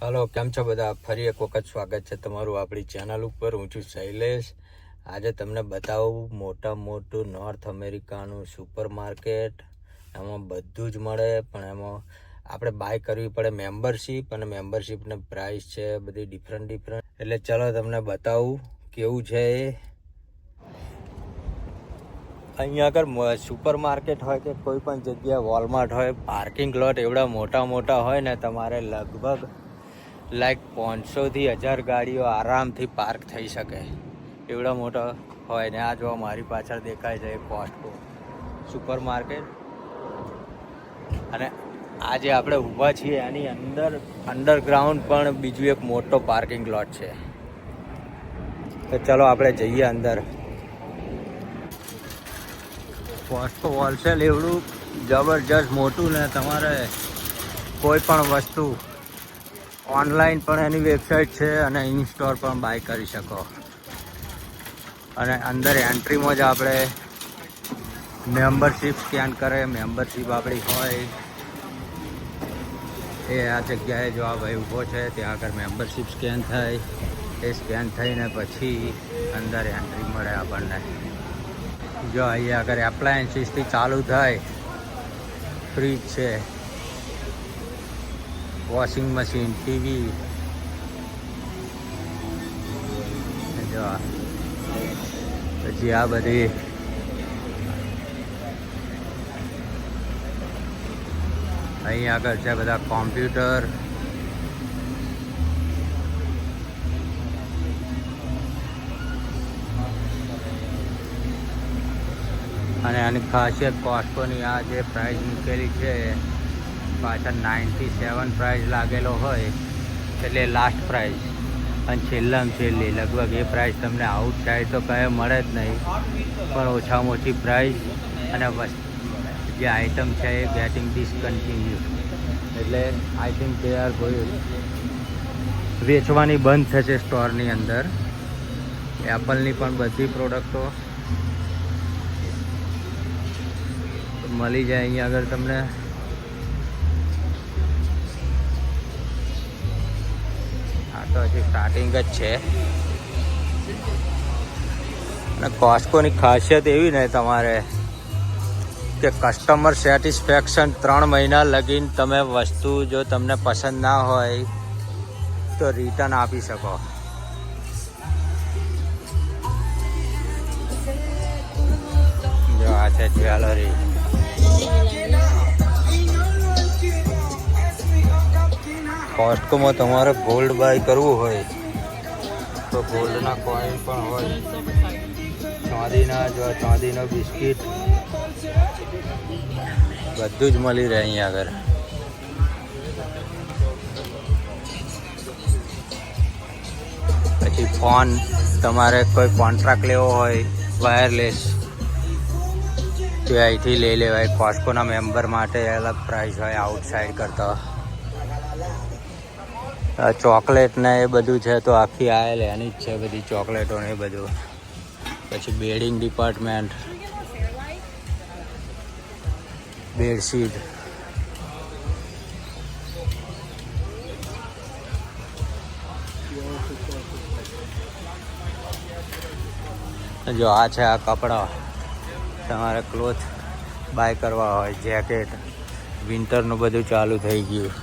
Hello, કેમ છો બધા? ફરી એક વખત સ્વાગત છે તમારું આપણી ચેનલ ઉપર. હું છું શૈલેષ. આજે તમને બતાવું મોટું નોર્થ અમેરિકાનું સુપર માર્કેટ. એમાં બધું જ મળે, પણ એમાં આપણે બાય કરવી પડે મેમ્બરશીપ, અને મેમ્બરશીપની પ્રાઇસ છે બધી ડિફરન્ટ. એટલે ચલો તમને બતાવું કેવું છે એ. અહીંયા આગળ સુપર માર્કેટ હોય કે કોઈ પણ જગ્યાએ વોલમાર્ટ હોય, પાર્કિંગ લોટ એવડા મોટા હોય ને, તમારે લગભગ 500 થી 1000 ગાડીઓ આરામથી પાર્ક થઈ શકે એવડા મોટા હોય ને. આ જો મારી પાછળ દેખાય છે કોસ્ટકો સુપર માર્કેટ, અને આ જે આપણે ઊભા છીએ એની અંડરગ્રાઉન્ડ પણ બીજું એક મોટો પાર્કિંગ લોટ છે. તો ચલો આપણે જઈએ અંદર. કોસ્ટકો હોલસેલ એવડું જબરજસ્ત મોટું ને, તમારે કોઈ પણ વસ્તુ ઓનલાઈન પણ એની વેબસાઇટ છે અને ઇન સ્ટોર પણ બાય કરી શકો. અને અંદર એન્ટ્રીમાં જ આપણે મેમ્બરશીપ સ્કેન કરે, મેમ્બરશીપ આપણી હોય એ આ જગ્યાએ જો આ ભાઈ ઊભો છે ત્યાં આગળ મેમ્બરશીપ સ્કેન થાય. એ સ્કેન થઈને પછી અંદર એન્ટ્રી મળે આપણને. જો અહીંયા આગળ એપ્લાયન્સીસથી ચાલુ થાય, ફ્રીજ છે, વોશિંગ મશીન, ટીવી. જો પછી આ બધી અહીં આગળ છે બધા કોમ્પ્યુટર. અને આની ખાસિયત કોસ્ટકોની આ જે પ્રાઇસ મૂકેલી છે પાછળ 97 પ્રાઇસ લાગેલો હોય એટલે લાસ્ટ પ્રાઇસ, અને છેલ્લામાં છેલ્લી લગભગ એ પ્રાઇસ તમને આઉટ સાઈડ તો કંઈ મળે જ નહીં, પણ ઓછામાં ઓછી પ્રાઇસ. અને જે આઇટમ છે એ ગેટિંગ ડિસકન્ટિન્યુ, એટલે આઈ થિંક તે આર કોઈ વેચવાની બંધ થશે સ્ટોરની અંદર. એપલની પણ બધી પ્રોડક્ટો મળી જાય અહીંયા આગળ તમને. આ તો હજી સ્ટાર્ટિંગ જ છે. અને કોસ્ટકોની ખાસિયત એવી ને તમારે કે કસ્ટમર સેટિસ્ફેક્શન 3 મહિના લગીને તમે વસ્તુ જો તમને પસંદ ના હોય તો રિટર્ન આપી શકો. જો આ છે જ્વેલરી. કોસ્ટકોમાં તમારે ગોલ્ડ બાય કરવું હોય તો ગોલ્ડના કોઈન પણ હોય, ચાંદીનો બિસ્કિટ બધું જ મળી રહે અહીંયા આગળ. પછી ફોન તમારે કોઈ કોન્ટ્રાક્ટ લેવો હોય વાયરલેસ તો અહીંથી લઈ લેવાય. કોસ્ટકોના મેમ્બર માટે અલગ પ્રાઇસ હોય આઉટસાઇડ કરતાં. ચોકલેટ ને એ બધું છે તો આખી આયેલ એની જ છે બધી ચોકલેટો ને એ બધું. પછી બેડિંગ ડિપાર્ટમેન્ટ, બેડશીટ, જો આ છે આ કપડાં. તમારે ક્લોથ બાય કરવા હોય, જેકેટ, વિન્ટરનું બધું ચાલુ થઈ ગયું.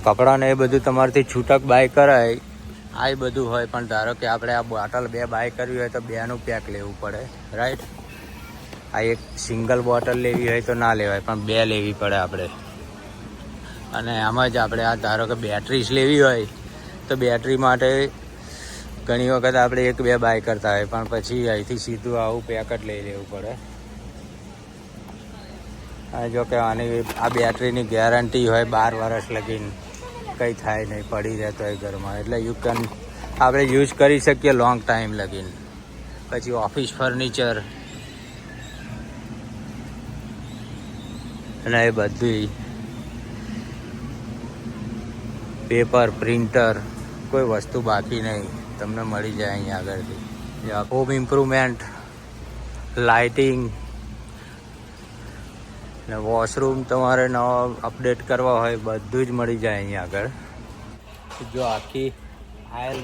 કપડાં ને એ બધું તમારાથી છૂટક બાય કરાય. આ બધું હોય, પણ ધારો કે આપણે આ બોટલ 2 બાય કરવી હોય તો 2નું પેક લેવું પડે, રાઈટ. આ એક સિંગલ બોટલ લેવી હોય તો ના લેવાય, પણ 2 લેવી પડે આપણે. અને આમાં જ આપણે આ ધારો કે બેટરીઝ લેવી હોય તો બેટરી માટે ઘણી વખત આપણે 1-2 બાય કરતા હોય, પણ પછી અહીંથી સીધું આવું પેક જ લઈ લેવું પડે. અને જો કે આની આ બેટરીની ગેરંટી હોય 12 વર્ષ લગીને, કંઈ થાય નહીં, પડી રહેતો હોય ઘરમાં. એટલે આપણે યુઝ કરી શકીએ લોંગ ટાઈમ લગીને. પછી ઓફિસ ફર્નિચર અને એ બધું પેપર, પ્રિન્ટર, કોઈ વસ્તુ બાકી નહીં તમને મળી જાય અહીંયા આગળથી. હોમ ઇમ્પ્રુવમેન્ટ, લાઇટિંગ, ને વોશરૂમ તમારે નવા અપડેટ કરવા હોય બધું જ મળી જાય અહીંયા આગળ. જો આખી આયલ,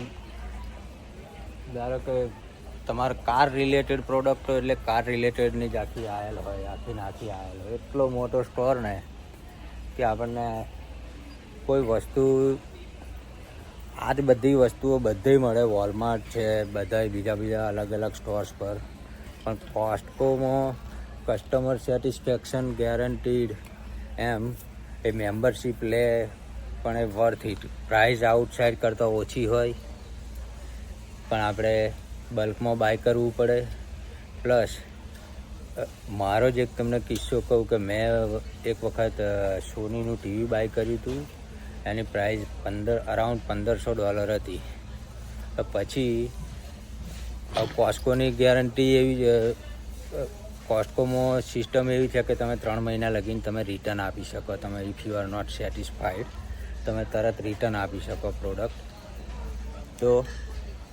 ધારો કે તમારે કાર રિલેટેડ પ્રોડક્ટ હોય એટલે કાર રિલેટેડની જ આખી આયલ હોય, આખી આયલ હોય. એટલો મોટો સ્ટોર ને કે આપણને કોઈ વસ્તુ, આ જ બધી વસ્તુઓ બધે મળે. વોલમાર્ટ છે, બધા બીજા અલગ અલગ સ્ટોર્સ પર. પણ કોસ્ટકોમાં કસ્ટમર સેટિસ્ફેક્શન ગેરંટીડ. એમ એ મેમ્બરશીપ લે પણ એ વર્થ ઇટ. પ્રાઇસ આઉટસાઇડ કરતાં ઓછી હોય પણ આપણે બલ્કમાં બાય કરવું પડે. પ્લસ મારો જ એક તમને કિસ્સો કહું કે મેં એક વખત સોનીનું ટીવી બાય કર્યું હતું. એની પ્રાઇસ અરાઉન્ડ $1500 હતી. પછી કોસ્ટકોની ગેરંટી એવી, કોસ્ટકોમાં સિસ્ટમ એવી છે કે તમે 3 મહિના લગીને તમે રિટર્ન આપી શકો. તમે if you are not satisfied તમે તરત રિટર્ન આપી શકો પ્રોડક્ટ. તો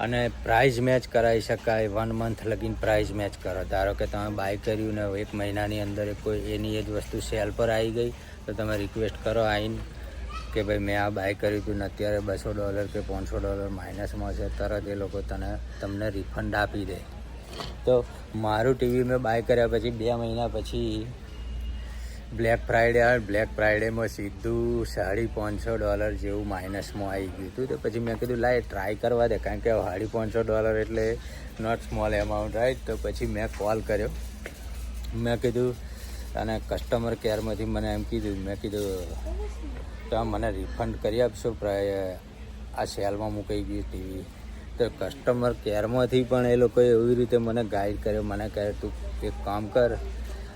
અને પ્રાઇઝ મેચ કરાવી શકાય. 1 મંથ લગીને પ્રાઇઝ મેચ કરો. ધારો કે તમે બાય કર્યું ને 1 મહિનાની અંદર કોઈ એની એ જ વસ્તુ સેલ પર આવી ગઈ તો તમે રિક્વેસ્ટ કરો આવીને કે ભાઈ મેં આ બાય કર્યું હતું ને અત્યારે $200 કે $500 માઇનસમાં છે. તરત એ લોકો તમને રિફંડ આપી દે. તો મારું ટીવી મેં બાય કર્યા પછી 2 મહિના પછી બ્લેક ફ્રાઈડે આવે. બ્લેક ફ્રાઈડેમાં સીધું $550 જેવું માઇનસમાં આવી ગયું હતું. તો પછી મેં કીધું લાય ટ્રાય કરવા દે, કારણ કે $550 એટલે નોટ સ્મોલ એમાઉન્ટ, રાઈટ. તો પછી મેં કોલ કર્યો. મેં કીધું, અને કસ્ટમર કેરમાંથી મને એમ કીધું, મેં કીધું તો મને રિફંડ કરી આપશો, આ સેલમાં મૂકાઈ ગયું ટીવી. તો કસ્ટમર કેરમાંથી પણ એ લોકોએ એવી રીતે મને ગાઈડ કર્યો. મને કહે તું એક કામ કર,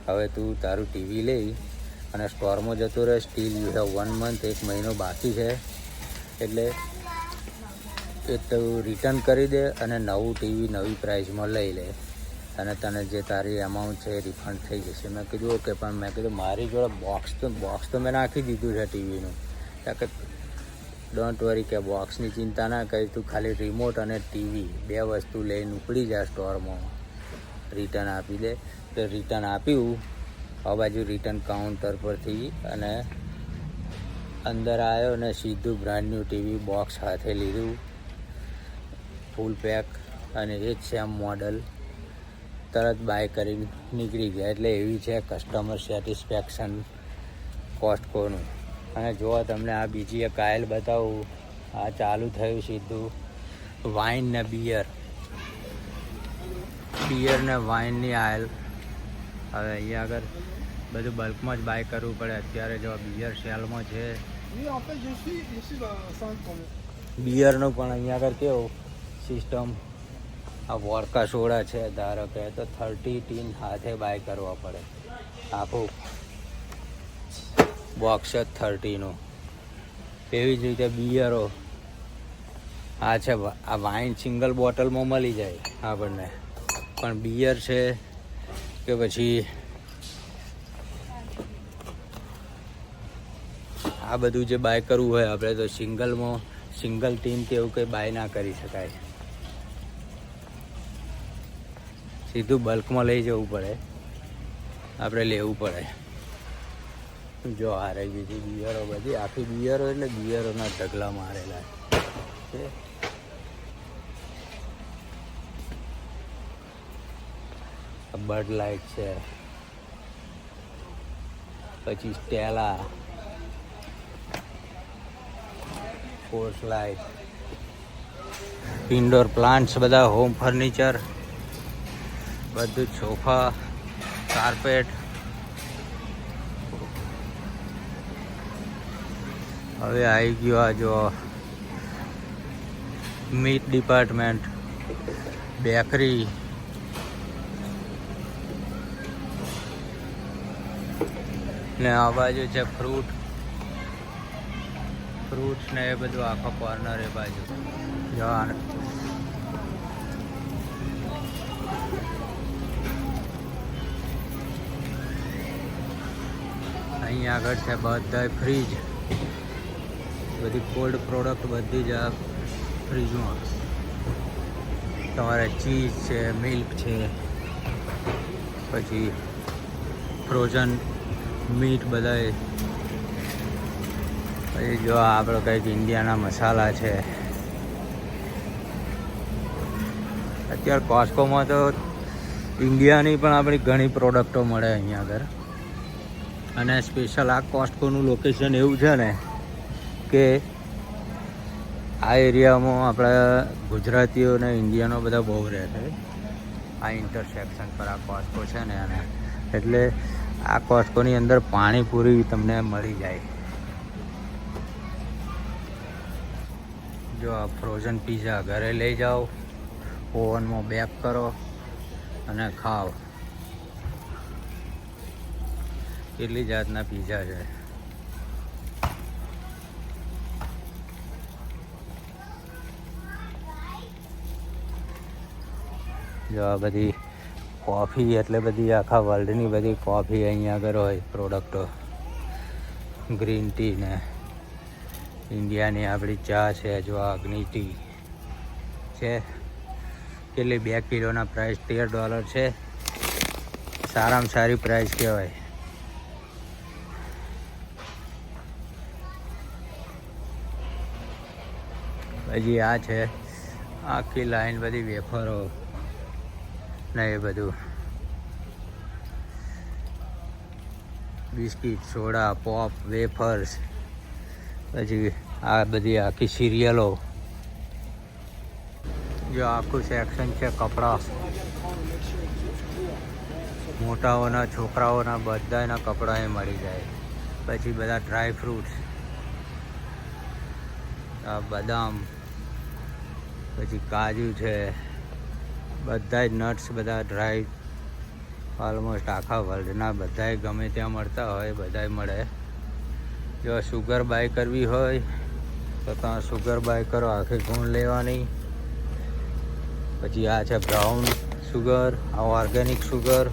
હવે તું તારું ટીવી લઈ અને સ્ટોરમાં જતો રહે. સ્ટીલ યુ હેવ 1 મંથ, 1 મહિનો બાકી છે, એટલે એ તું રિટર્ન કરી દે અને નવું ટીવી નવી પ્રાઇઝમાં લઈ લે અને તને જે તારી એમાઉન્ટ છે એ રિફંડ થઈ જશે. મેં કીધું ઓકે. પણ મેં કીધું મારી જોડે બોક્સ તો મેં નાખી દીધું છે ટીવીનું. કે ડોન્ટ વરી, કે બોક્સની ચિંતા ના કરી, તું ખાલી રિમોટ અને ટીવી 2 વસ્તુ લઈને ઉપડી જાય સ્ટોરમાં, રિટર્ન આપી દે. તો રિટર્ન આપ્યું. આ બાજુ રિટર્ન કાઉન્ટર પરથી અને અંદર આવ્યો ને સીધું બ્રાન્ડ ન્યૂ ટીવી બોક્સ હાથે લીધું, ફૂલ પેક, અને એ જ સેમ મોડલ તરત બાય કરીને નીકળી ગયા. એટલે એવી છે કસ્ટમર સેટિસ્ફેક્શન કોસ્ટકોનું. અને જો તમને આ બીજી એક આયલ બતાવું, આ ચાલુ થયું સીધું વાઇન ને બિયર ને વાઇનની આયલ. હવે અહીંયા આગળ બધું બલ્કમાં જ બાય કરવું પડે. અત્યારે જો બિયર સેલમાં છે. બિયરનું પણ અહીંયા આગળ કેવું સિસ્ટમ, આ વોડકા સોડા છે ધારો કે, તો 30 ટીન હાથે બાય કરવા પડે. આખું બોક્સ જ 30નું. એવી જ રીતે બિયરો આ છે. આ વાઇન સિંગલ બોટલમાં મળી જાય આપણને, પણ બિયર છે કે પછી આ બધું જે બાય કરવું હોય આપણે, તો સિંગલ ટીમ કે એવું કંઈ બાય ના કરી શકાય. સીધું બલ્કમાં લઈ જવું પડે, આપણે લેવું પડે. જો આ રહી બીજી બિયરો, બધી આખી બિયરો, એટલે બિયરોના ઢગલા મારેલા છે. બડ લાઇટ છે, પછી Stella, course light, indoor plants, બધા હોમ ફર્નિચર, બધું સોફા, કાર્પેટ. હવે આવી ગયો આ જો મીટ ડિપાર્ટમેન્ટ, બેકરી, ને આ બાજુ છે ફ્રૂટ્સ ને એ બધું આખો કોર્નર એ બાજુ જવાનું. અહીંયા આગળ છે બધા ફ્રીજ, બધી કોલ્ડ પ્રોડક્ટ બધી જ આ ફ્રીજમાં. તમારે ચીઝ છે, મિલ્ક છે, પછી ફ્રોઝન મીટ બધાય. પછી જો આપણે કંઈક ઇન્ડિયાના મસાલા છે. અત્યારે કોસ્કોમાં તો ઇન્ડિયાની પણ આપણી ઘણી પ્રોડક્ટો મળે અહીંયા આગળ. અને સ્પેશિયલ આ કોસ્કોનું લોકેશન એવું છે ને કે આ એરિયામાં આપણા ગુજરાતીઓ અને ઇન્ડિયનો બધા બહુ રહે છે. આ ઇન્ટરસેક્શન પર આ કોસ્કો છે ને એને એટલે આ કોસ્કોની અંદર પાણીપુરી તમને મળી જાય. જો આ ફ્રોઝન પીઝા ઘરે લઈ જાઓ, ઓવનમાં બેક કરો અને ખાઓ. કેટલી જાતના પીઝા છે. જો આ બધી કોફી એટલે બધી આખા વર્લ્ડની બધી કોફી અહીંયા આગળ હોય પ્રોડક્ટો. ગ્રીન ટી ને ઇન્ડિયાની આપણી ચા છે. જો અગ્નિ ટી છે. કેટલી 2 કિલોના પ્રાઇસ $13 છે. સારામાં સારી પ્રાઇસ કહેવાય. પછી આ છે આખી લાઈન બધી વેફરો ને એ બધું. Biscuit, soda, pop, wafers. પછી આ બધી આખી સિરિયલો. જો આખું સેક્શન છે કપડાં. મોટાઓના છોકરાઓના બધાના કપડાં એ મળી જાય. પછી બધા ડ્રાય ફ્રૂટ્સ, આ બદામ, પછી કાજુ છે. બધા જ નટ્સ, બધા ડ્રાય ઓલમોસ્ટ આખા વર્લ્ડના બધાય ગમે ત્યાં મળતા હોય બધાય મળે. જો શુગર બાય કરવી હોય તો તમે શુગર બાય કરો, આખી ગુણ લેવાની. પછી આ છે બ્રાઉન શુગર, આ ઓર્ગેનિક શુગર.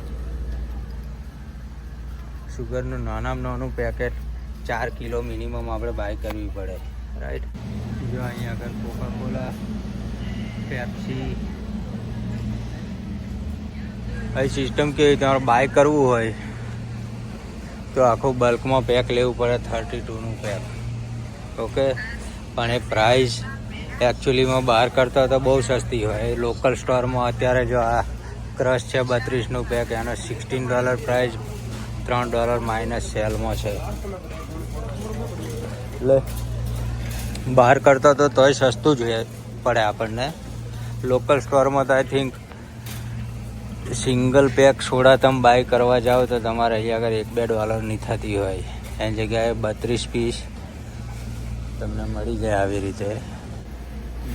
શુગરનું નાનામાં નાનું પેકેટ 4 કિલો મિનિમમ આપણે બાય કરવી પડે, રાઈટ. જો અહીંયા આગળ કોકાકોલા, પેપ્સી. અહીં સિસ્ટમ કે તમારે બાય કરવું હોય તો આખું બલ્કમાં પેક લેવું પડે, 32નું પેક. ઓકે, પણ એ પ્રાઇસ એકચ્યુઅલીમાં બહાર કરતાં તો બહુ સસ્તી હોય. લોકલ સ્ટોરમાં અત્યારે જો આ ક્રશ છે 32નું પેક, એનો $16 પ્રાઇસ, $3 માઇનસ સેલમાં છે. એટલે બહાર કરતાં તો તોય સસ્તું જ પડે આપણને. લોકલ સ્ટોરમાં તો I think single pack soda તમે બાય કરવા જાઓ તો તમારે અહીંયા આગળ $1-2 થતી હોય. એની જગ્યાએ 32 પીસ તમને મળી જાય આવી રીતે.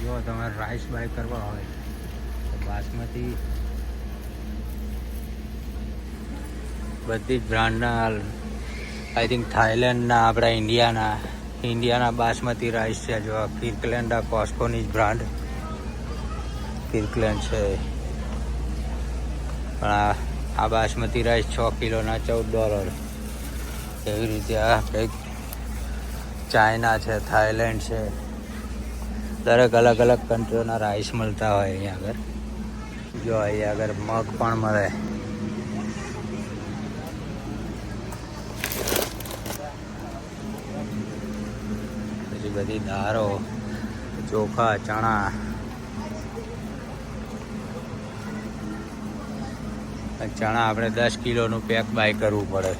જો તમારે રાઈસ બાય કરવા હોય તો બાસમતી બધી જ બ્રાન્ડના, આઈ થિંક થાઈલેન્ડના, આપણા ઇન્ડિયાના બાસમતી રાઈસ છે. જો કિર્કલેન્ડ, આ કોસ્કોની જ બ્રાન્ડ કિર્કલેન્ડ છે. પણ આ બાસમતી રાઈસ 6 કિલોના $14. એવી રીતે આ કંઈક ચાઇના છે, થાઈલેન્ડ છે. દરેક અલગ અલગ કન્ટ્રીઓના રાઈસ મળતા હોય અહીંયા આગળ. જો અહીંયા આગળ મગ પણ મળે. પછી બધી દાળો, ચોખા, ચણા. ચણા આપણે 10 કિલોનું પેક બાય કરવું પડે.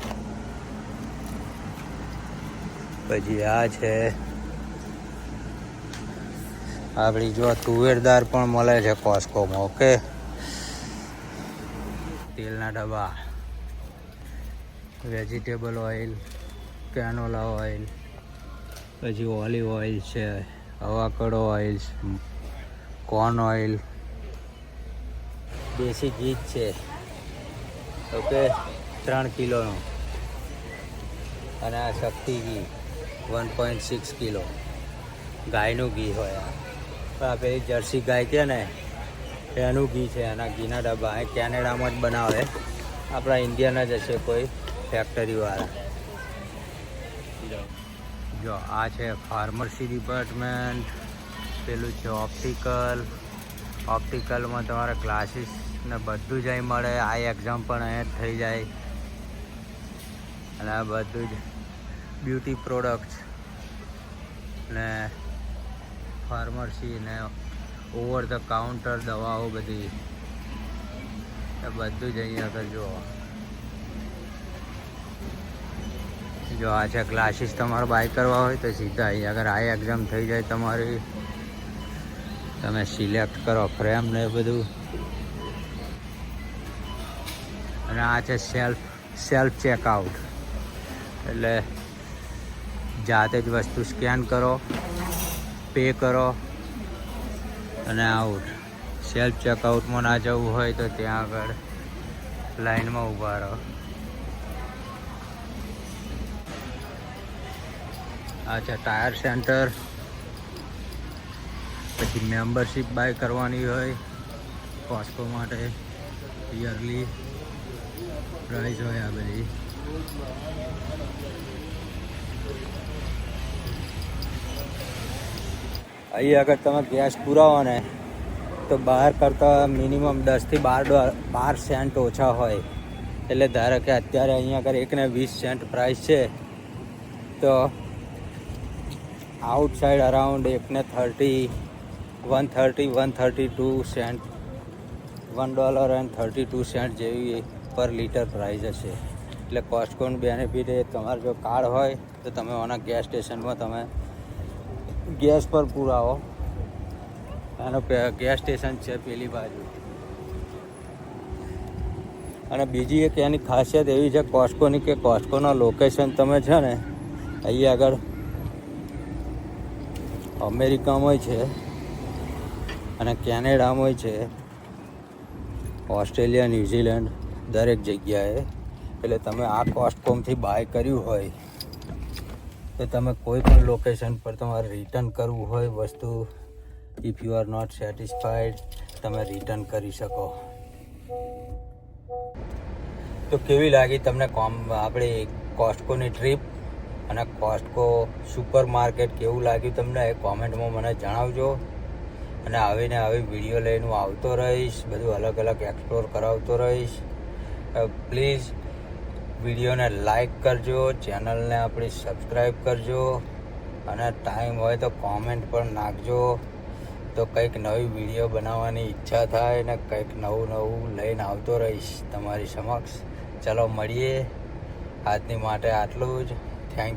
પછી આ છે આપણી જો તુવેર દાળ પણ મળે છે કોસ્કોમાં. ઓકે, તેલના ડબ્બા, વેજીટેબલ ઓઇલ, કેનોલા ઓઇલ, પછી ઓલિવ ઓઇલ છે, અવાકડો ઓઇલ, કોર્ન ઓઇલ, દેશી ઘી છે. ઓકે, 3 કિલોનું. અને આ શક્તિ ઘી 1.6 કિલો ગાયનું ઘી હોય. આ પેલી જર્સી ગાય કે ને એનું ઘી છે. એના ઘીના ડબ્બા એ કેનેડામાં જ બનાવે, આપણા ઇન્ડિયાના જ હશે કોઈ ફેક્ટરીવાળા. જો આ છે ફાર્મસી ડિપાર્ટમેન્ટ. પેલું છે ઓપ્ટિકલમાં તમારે ક્લાસીસ ને બધું જ અહીં મળે. આ એક્ઝામ પણ અહીંયા જ થઈ જાય. અને આ બધું જ બ્યુટી પ્રોડક્ટ ને ફાર્મસી ને ઓવર ધ કાઉન્ટર દવાઓ બધી એ બધું જ અહીંયા આગળ જો આ છે ગ્લાસીસ. તમારે બાય કરવા હોય તો સીધા અહીંયા આગળ આઈ એક્ઝામ થઈ જાય તમારી, તમે સિલેક્ટ કરો ફ્રેમ ને બધું. અને આ છે સેલ્ફ ચેકઆઉટ, એટલે જાતે જ વસ્તુ સ્કેન કરો, પે કરો અને આઉટ. સેલ્ફ ચેકઆઉટમાં ના જવું હોય તો ત્યાં આગળ લાઈનમાં ઊભા રહો. આ છે ટાયર સેન્ટર. પછી મેમ્બરશીપ બાય કરવાની હોય કોસ્કો માટે, યરલી પ્રાઇસ હોય આ બધી. અહીં આગળ તમે ગેસ પુરાવો ને તો બહાર કરતાં મિનિમમ 10 થી 12 સેન્ટ ઓછા હોય. એટલે ધારો કે અત્યારે અહીંયા આગળ 1.20 સેન્ટ પ્રાઇસ છે તો આઉટસાઇડ અરાઉન્ડ 1.32 સેન્ટ, $1.32 જેવી પર લીટર પ્રાઇસ હશે. એટલે કોસ્ટકોન બેનિફિટ એ તમારે જો કાર્ડ હોય તો તમે આના ગેસ સ્ટેશનમાં તમે ગેસ પર પુરાવો. આનો ગેસ સ્ટેશન છે પેલી બાજુ. અને બીજી એક એની ખાસિયત એવી છે કોસ્ટકોની કે કોસ્ટકોના લોકેશન તમે છે ને અહીં આગળ અમેરિકામાં છે અને કેનેડામાં છે, ઓસ્ટ્રેલિયા, ન્યૂઝીલેન્ડ દરેક જગ્યાએ. એટલે તમે આ કોસ્ટકોમથી બાય કર્યું હોય તો તમે કોઈ પણ લોકેશન પર તમારે રિટર્ન કરવું હોય વસ્તુ, if you are not satisfied તમે રિટર્ન કરી શકો. તો કેવી લાગી તમને આપણી કોસ્ટકોની ટ્રીપ અને કોસ્ટકો સુપર માર્કેટ કેવું લાગ્યું તમને એ કોમેન્ટમાં મને જણાવજો. અને આવીને આવી વિડીયો લઈને હું આવતો રહીશ, બધું અલગ અલગ એક્સપ્લોર કરાવતો રહીશ. પ્લીઝ વિડીયોને લાઈક કરજો, ચેનલને આપણી સબસ્ક્રાઈબ કરજો અને ટાઈમ હોય તો કોમેન્ટ પણ નાખજો. તો કંઈક નવી વિડીયો બનાવવાની ઈચ્છા થાય ને કંઈક નવું લઈને આવતો રહીશ તમારી સમક્ષ. ચલો મળીએ. આજની માટે આટલું જ. થેન્ક